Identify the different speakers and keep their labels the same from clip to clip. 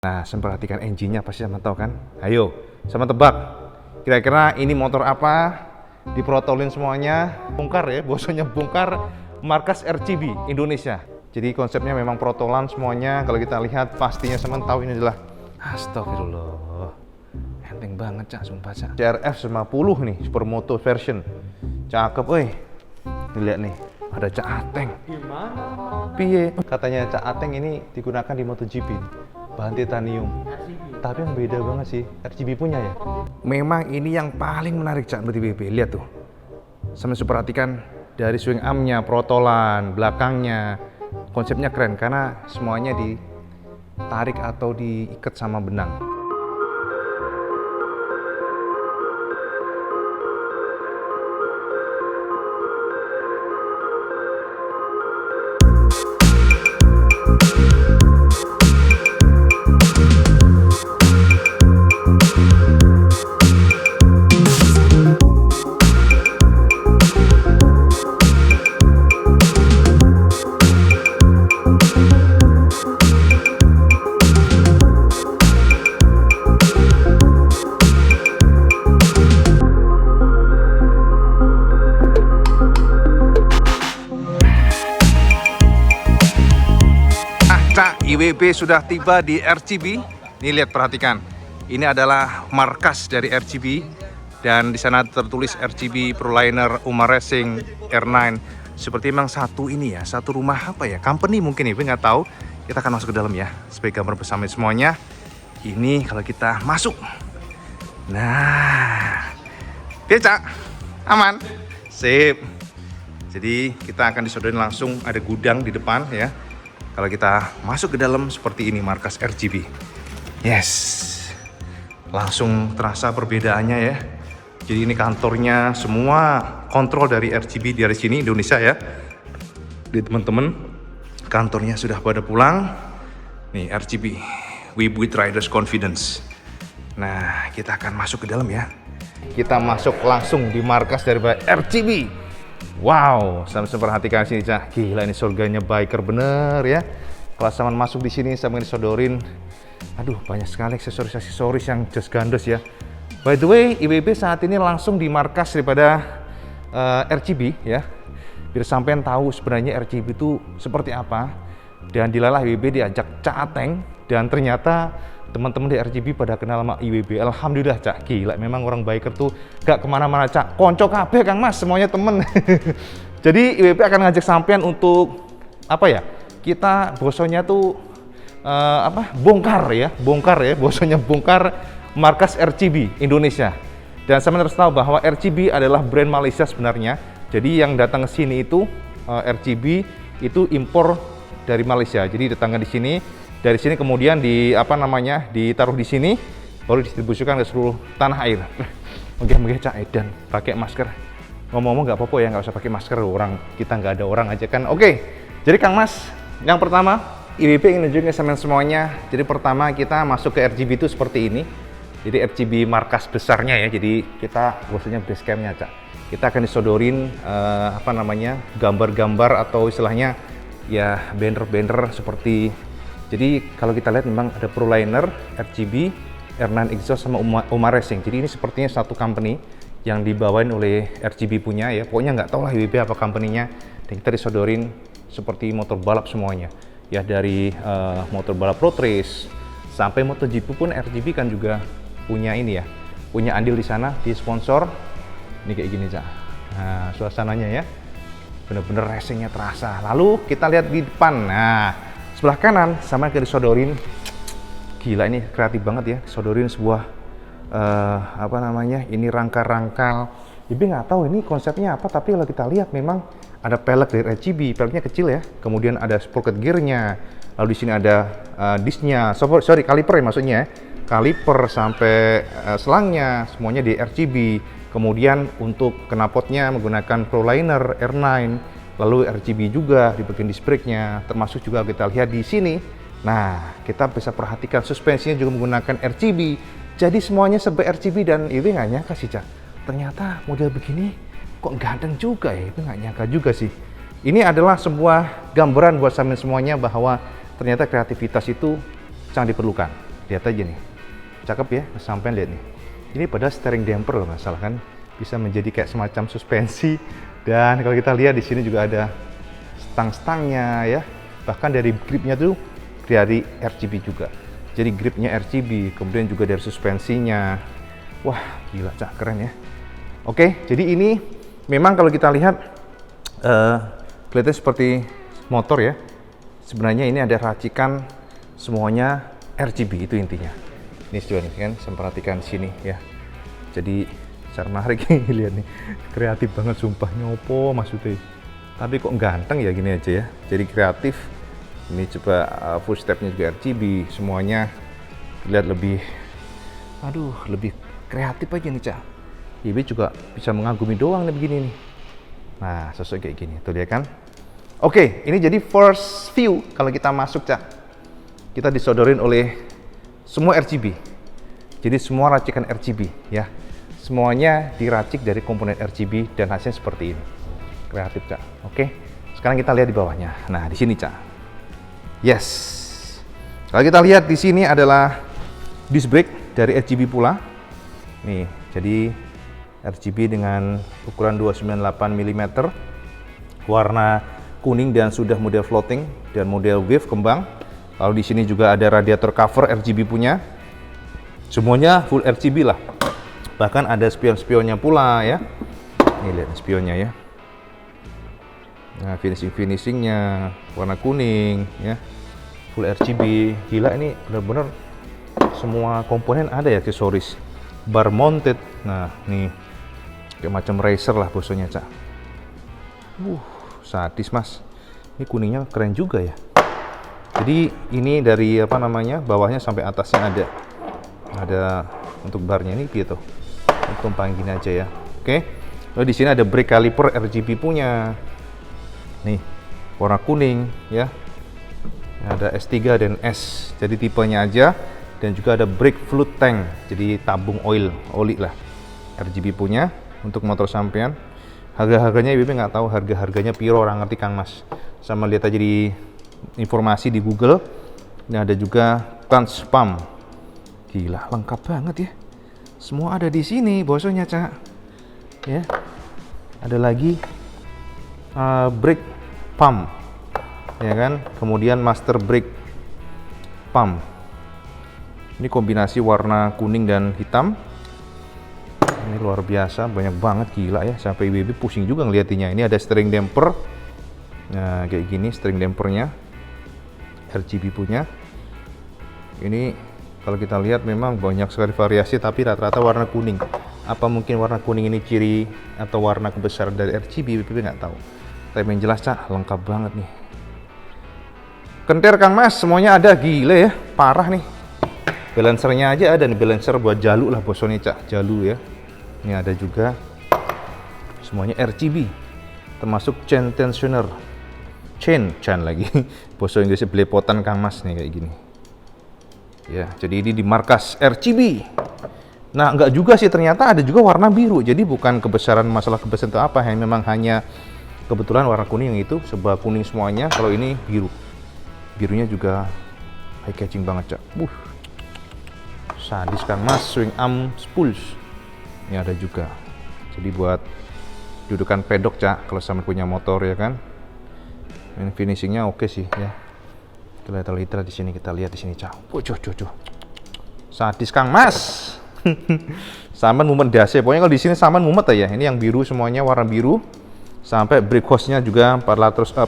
Speaker 1: Nah, saya perhatikan engine-nya pasti sama tahu kan? Ayo, sama tebak. Kira-kira ini motor apa? Diprotolin semuanya. Bongkar ya, bosannya bongkar. Markas RCB Indonesia. Jadi konsepnya memang protolan semuanya. Kalau kita lihat pastinya sama tahu ini adalah astagfirullah. Enteng banget Cak, sumpah Cak. CRF 50 nih, Supermoto version. Cakep, woi. Lihat nih, ada Cak Ateng.
Speaker 2: Gimana?
Speaker 1: Piye? Katanya Cak Ateng ini digunakan di MotoGP. Bahan titanium. Tapi yang beda banget sih, RCB punya ya. Memang ini yang paling menarik Cak menurut BB. Lihat tuh. Sama perhatikan dari swing armnya, protolan, belakangnya. Konsepnya keren karena semuanya ditarik atau diikat sama benang. IWB sudah tiba di RCB. Nih lihat, perhatikan. Ini adalah markas dari RCB dan di sana tertulis RCB Proliner Umar Racing R9. Seperti memang satu ini ya, satu rumah apa ya? Company mungkin ya, nggak tahu. Kita akan masuk ke dalam ya, sebagai gambar bersama semuanya. Ini kalau kita masuk. Nah, Cak, aman, sip. Jadi kita akan disodorin langsung, ada gudang di depan ya. Kalau kita masuk ke dalam seperti ini markas RCB. Yes. Langsung terasa perbedaannya ya. Jadi ini kantornya, semua kontrol dari RCB dari sini Indonesia ya. Di teman-teman, kantornya sudah pada pulang. Nih RCB, we with riders confidence. Nah, kita akan masuk ke dalam ya. Kita masuk langsung di markas dari RCB. Wow, sampai perhatikan sini Cak. Gila, ini surganya biker bener ya. Kalau sama masuk di sini sama disodorin. Aduh, banyak sekali aksesoris yang just gandos ya. By the way, IWB saat ini langsung di markas daripada RCB ya. Biar sampean tahu sebenarnya RCB itu seperti apa. Dan dilalah IWB diajak Cak Ateng dan ternyata teman-teman di RCB pada kenal sama IWB. Alhamdulillah Cak, gila memang orang biker tuh gak kemana-mana Cak, konco kabeh Kang Mas, semuanya temen. Jadi IWB akan ngajak sampean untuk apa ya, kita bosonya tuh bongkar ya, bosonya bongkar markas RCB Indonesia. Dan saya harus tahu bahwa RCB adalah brand Malaysia sebenarnya. Jadi yang datang ke sini itu RCB itu impor dari Malaysia. Jadi datangnya di sini. Dari sini kemudian ditaruh di sini, baru didistribusikan ke seluruh tanah air. Oke, Cak Edan pakai masker. Ngomong-ngomong nggak apa-apa ya, nggak usah pakai masker, orang kita nggak ada orang aja kan. Oke, jadi Kang Mas, yang pertama IWB ingin nunjukin sama semuanya. Jadi pertama kita masuk ke RCB itu seperti ini. Jadi RCB markas besarnya ya. Jadi kita maksudnya base campnya Cak. Kita akan disodorin gambar-gambar atau istilahnya ya banner-banner seperti. Jadi kalau kita lihat memang ada Proliner, RCB, R9 Exhaust sama Umar Racing. Jadi ini sepertinya satu company yang dibawain oleh RCB punya ya. Pokoknya nggak tahu lah IWB apa company-nya. Dan kita disodorin seperti motor balap semuanya. Ya dari motor balap road race sampai MotoGP pun RCB kan juga punya ini ya. Punya andil di sana, di sponsor. Ini kayak gini Cak. Nah, suasananya ya. Bener-bener racingnya terasa. Lalu kita lihat di depan. Nah, sebelah kanan sama kayak disodorin, gila ini kreatif banget ya, disodorin sebuah ini rangka-rangka. Jadi nggak tahu ini konsepnya apa, tapi kalau kita lihat memang ada pelek dari RCB, peleknya kecil ya. Kemudian ada sprocket gearnya, lalu di sini ada disknya, kaliper ya maksudnya, kaliper sampai selangnya semuanya di RCB. Kemudian untuk knalpotnya menggunakan Proliner R9. Lalu RCB juga di bagian disc brake-nya, termasuk juga kita lihat di sini. Nah, kita bisa perhatikan suspensinya juga menggunakan RCB. Jadi semuanya serba RCB dan IWB nggak nyangka sih Cak. Ternyata model begini kok ganteng juga ya, IWB nggak nyangka juga sih. Ini adalah sebuah gambaran buat sampean semuanya bahwa ternyata kreativitas itu sangat diperlukan. lihat aja nih, cakep ya, sampai lihat nih. Ini padahal steering damper loh, nggak salah kan, bisa menjadi kayak semacam suspensi. Dan kalau kita lihat di sini juga ada stang-stangnya ya, bahkan dari gripnya tuh dari RGB juga. Jadi gripnya RGB, kemudian juga dari suspensinya. Wah, gila Cak, keren ya. Oke, jadi ini memang kalau kita lihat kelihatan seperti motor ya. Sebenarnya ini ada racikan semuanya RGB, itu intinya. Ini sudah kan, saya perhatikan di sini ya. Jadi cara menarik lihat nih, kreatif banget sumpah, nyopo maksudnya. Tapi kok ganteng ya gini aja ya. Jadi kreatif. Ini coba full stepnya juga RGB, semuanya lihat lebih, aduh, lebih kreatif aja nih Cak. YB juga bisa mengagumi doang nih begini nih. Nah, sosok kayak gini, tuh dia kan. Oke, ini jadi first view kalau kita masuk Cak. Kita disodorin oleh semua RGB. Jadi semua racikan RGB ya. Semuanya diracik dari komponen RGB dan hasilnya seperti ini. Kreatif Cak. Oke. Sekarang kita lihat di bawahnya. Nah, di sini Cak. Yes. Kalau kita lihat di sini adalah disc brake dari RGB pula. Nih, jadi RGB dengan ukuran 298 mm, warna kuning dan sudah model floating dan model wave kembang. Lalu di sini juga ada radiator cover RGB punya. Semuanya full RGB lah. Bahkan ada spion-spionnya pula ya. Ini lihat spionnya ya. Nah, finishingnya warna kuning ya. Full RGB. Gila, ini benar-benar semua komponen ada ya, aksesoris. Bar mounted. Nah, nih kayak macam racer lah bosnya Cak. Sadis Mas. Ini kuningnya keren juga ya. Jadi ini dari apa namanya, bawahnya sampai atasnya ada untuk barnya ini gitu. Tumpang gini aja ya. Oke. Lalu di sini ada brake caliper RGB punya. Nih, warna kuning ya. Ada S3 dan S. Jadi tipenya aja, dan juga ada brake fluid tank. Jadi tabung oli lah. RGB punya untuk motor sampean. Harga-harganya Ibu nggak tahu harga-harganya piro, orang ngerti Kang Mas. Sama lihat aja di informasi di Google. Ini ada juga clutch pump. Gila, lengkap banget ya. Semua ada di sini, bosnya Cak. Ya. Ada lagi brake pump. Ya kan? Kemudian master brake pump. Ini kombinasi warna kuning dan hitam. Ini luar biasa, banyak banget, gila ya. Sampai IBB pusing juga ngeliatinya. Ini ada steering damper. Nah, kayak gini steering dampernya. RGB punya. Ini kalau kita lihat memang banyak sekali variasi, tapi rata-rata warna kuning. Apa mungkin warna kuning ini ciri atau warna kebesaran dari RGB? IBB nggak tahu. Tapi yang jelas Cak, lengkap banget nih. Kenter Kang Mas, semuanya ada, gile ya, parah nih. Balancernya aja ada nih, balancer buat jalu lah bosnya Cak, jalu ya. Ini ada juga. Semuanya RGB. Termasuk chain tensioner. Chain lagi. Bahasa Inggrisnya belepotan Kang Mas nih kayak gini. Ya, jadi ini di markas RGB. Nah, enggak juga sih, ternyata ada juga warna biru. Jadi bukan kebesaran, masalah kebesaran itu apa, memang hanya kebetulan warna kuning yang itu, sebelah kuning semuanya. Kalau ini biru. Birunya juga eye catching banget Cak. Sadis Kang Mas, swing arm spools. Ini ada juga. Jadi buat dudukan pedok Cak, kalau sama punya motor ya kan. Ini finishingnya oke sih ya. Kita lihat di sini, kita lihat di sini Cak. Sadis Kang Mas. Saman mumet dasi. Pokoknya kalau di sini saman mumet ya. Ini yang biru semuanya, warna biru. Sampai brake hose-nya juga 480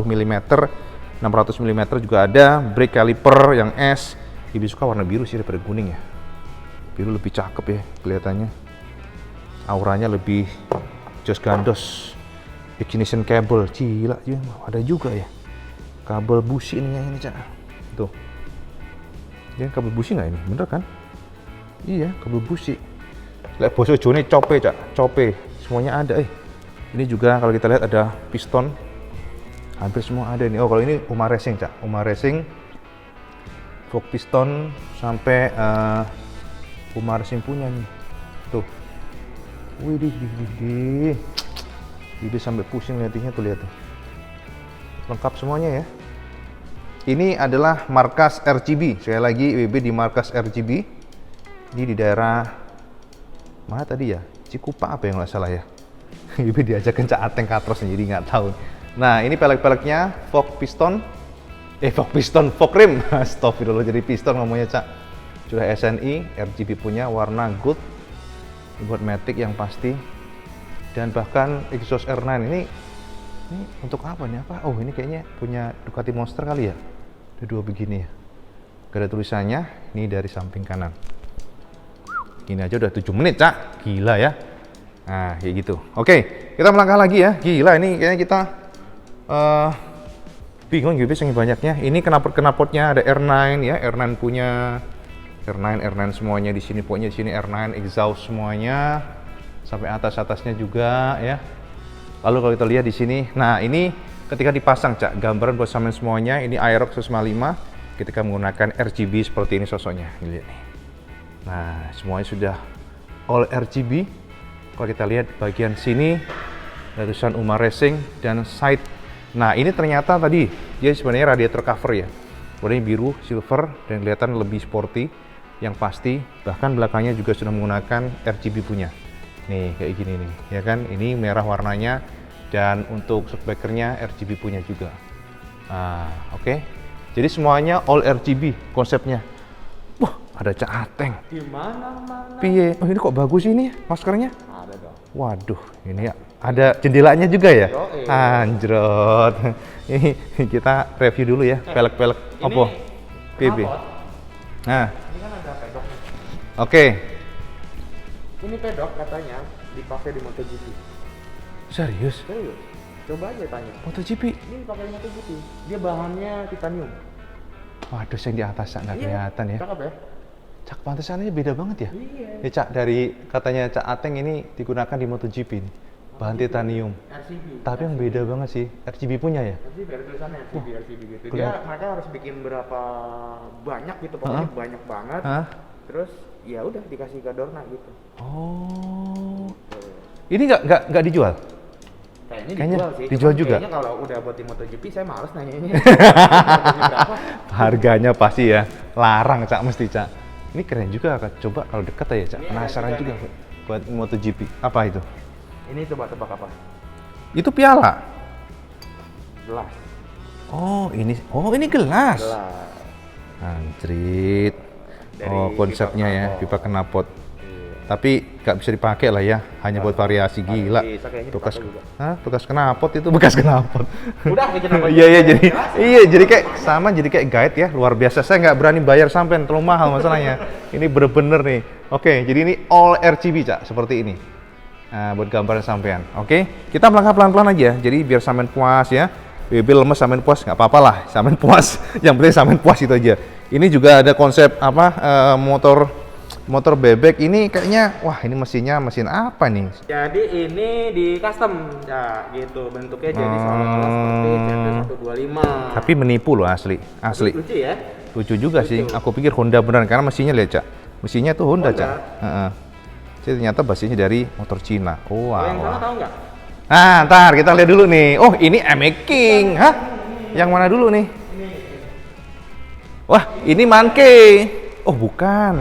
Speaker 1: mm, 600 mm juga ada. Brake caliper yang S. Lebih suka warna biru sih daripada kuning ya. Biru lebih cakep ya kelihatannya. Auranya lebih jos gandos. Ignition cable, gila ya, ada juga ya. Kabel busi ini Cak. Tuh. Ya, kabel busi nggak ini? Bener kan? Iya, kabel busi. Lihat bosnya Joni cope Cak, cope. Semuanya ada Ini juga kalau kita lihat ada piston. Hampir semua ada nih. Oh, kalau ini Uma Racing Cak. Uma Racing fork piston sampai Uma Racing punya nih. Tuh. Widih. Jadi sampai pusing lihatnya tuh, lihat tuh. Lengkap semuanya ya. Ini adalah markas RGB. Sekali lagi WB di markas RGB. Ini di daerah mana tadi ya? Cikupa apa yang nggak salah ya? WB diajakin Cak Ateng katros jadi nggak tahu. Nah ini pelek-peleknya fork piston. Fork piston, fork rim. Astagfirullah jadi piston ngomongnya Cak. Sudah SNI, RGB punya warna gold. Ini buat matic yang pasti. Dan bahkan exhaust R9 ini untuk apa nih? Apa? Oh ini kayaknya punya Ducati Monster kali ya? Ada dua begini ya. Gak ada tulisannya. Ini dari samping kanan. Ini aja udah 7 menit Cak. Gila ya. Nah kayak gitu. Oke, kita melangkah lagi ya. Gila ini kayaknya kita bingung gitu saking banyaknya. Ini knalpot-knalpotnya ada R9 ya. R9 punya R9 semuanya di sini. Pokoknya di sini R9 exhaust semuanya. Sampai atas-atasnya juga ya. Lalu kalau kita lihat di sini, nah ini ketika dipasang Cak, gambaran buat sampean semuanya, ini Aerox 155 ketika menggunakan RGB seperti ini sosoknya. Lihat nih. Nah, semuanya sudah all RGB. Kalau kita lihat bagian sini ada tulisan Umar Racing dan side. Nah, ini ternyata tadi dia sebenarnya radiator cover ya. Warnanya biru, silver dan kelihatan lebih sporty yang pasti. Bahkan belakangnya juga sudah menggunakan RGB punya. Nih kayak gini nih ya kan, ini merah warnanya dan untuk shockbreakernya RGB punya juga. Oke. Jadi semuanya all RGB konsepnya. Wah ada Cak Ateng
Speaker 2: di mana
Speaker 1: piye. Oh ini kok bagus ini maskernya.
Speaker 2: Ada dong.
Speaker 1: Waduh ini ya ada jendelanya juga ya. Anjrot. Ini kita review dulu ya pelek-pelek apa PB. Nah
Speaker 2: Ini kan ada pedok.
Speaker 1: oke.
Speaker 2: Ini pedok katanya dipakai di MotoGP.
Speaker 1: Serius?
Speaker 2: Serius? Coba aja tanya.
Speaker 1: MotoGP?
Speaker 2: Ini dipakai di MotoGP. Dia bahannya titanium.
Speaker 1: Waduh, yang di atas nggak kelihatan ya.
Speaker 2: Cakep ya?
Speaker 1: Cak pantesannya beda banget ya?
Speaker 2: Iya.
Speaker 1: Ya Cak, dari katanya Cak Ateng ini digunakan di MotoGP nih. Bahan titanium.
Speaker 2: RGB.
Speaker 1: Tapi yang beda banget sih, RGB punya ya?
Speaker 2: RGB ada tulisannya RGB gitu.
Speaker 1: Kelihatan.
Speaker 2: Mereka harus bikin berapa banyak gitu, pokoknya banyak banget. Terus ya udah dikasih ke Dorna gitu.
Speaker 1: Oh. Ini nggak dijual?
Speaker 2: Kayaknya dijual sih.
Speaker 1: Dijual juga?
Speaker 2: Kayaknya kalau udah buat di MotoGP saya males nanyanya.
Speaker 1: Harganya pasti ya, larang Cak mesti Cak. Ini keren juga Kak. Coba kalau dekat aja Cak.
Speaker 2: Ini
Speaker 1: Penasaran
Speaker 2: juga
Speaker 1: juga buat MotoGP. Apa itu?
Speaker 2: Ini coba tebak apa?
Speaker 1: Itu piala.
Speaker 2: Gelas.
Speaker 1: Oh ini gelas.
Speaker 2: Gelas.
Speaker 1: Anjrit.
Speaker 2: Dari
Speaker 1: Konsepnya ya, pipa knalpot.
Speaker 2: Iya.
Speaker 1: Tapi nggak bisa dipakai lah ya, hanya buat variasi. Gila.
Speaker 2: Bisa kayaknya
Speaker 1: Bekas,
Speaker 2: dipakai juga.
Speaker 1: bekas knalpot itu bekas knalpot.
Speaker 2: Udah kayak kenapa?
Speaker 1: Iya jadi kayak sama, jadi kayak guide ya, luar biasa. Saya nggak berani bayar sampean, terlalu mahal masalahnya. Ini bener-bener nih. Oke, jadi ini all RGB Cak, seperti ini. Nah, buat gambaran sampean. Oke, kita melangkah pelan-pelan aja. Jadi biar sampean puas ya. BB lemes sampean puas nggak apa-apa lah, sampean puas. Yang penting sampean puas itu aja. Ini juga ada konsep apa motor bebek ini kayaknya, wah ini mesinnya mesin apa nih?
Speaker 2: Jadi ini di custom ya gitu bentuknya, jadi seolah-olah seperti CT125.
Speaker 1: Tapi menipu loh asli.
Speaker 2: Lucu ya?
Speaker 1: Lucu juga sih. Aku pikir Honda beneran karena mesinnya lihat Cak. Mesinnya tuh Honda Cak. Jadi ternyata basisnya dari motor Cina. Oh,
Speaker 2: Yang sana tahu nggak?
Speaker 1: Nah, ntar kita lihat dulu nih. Oh, ini MX King. Hah? Yang mana dulu nih? Wah, ini Manke. Oh, bukan.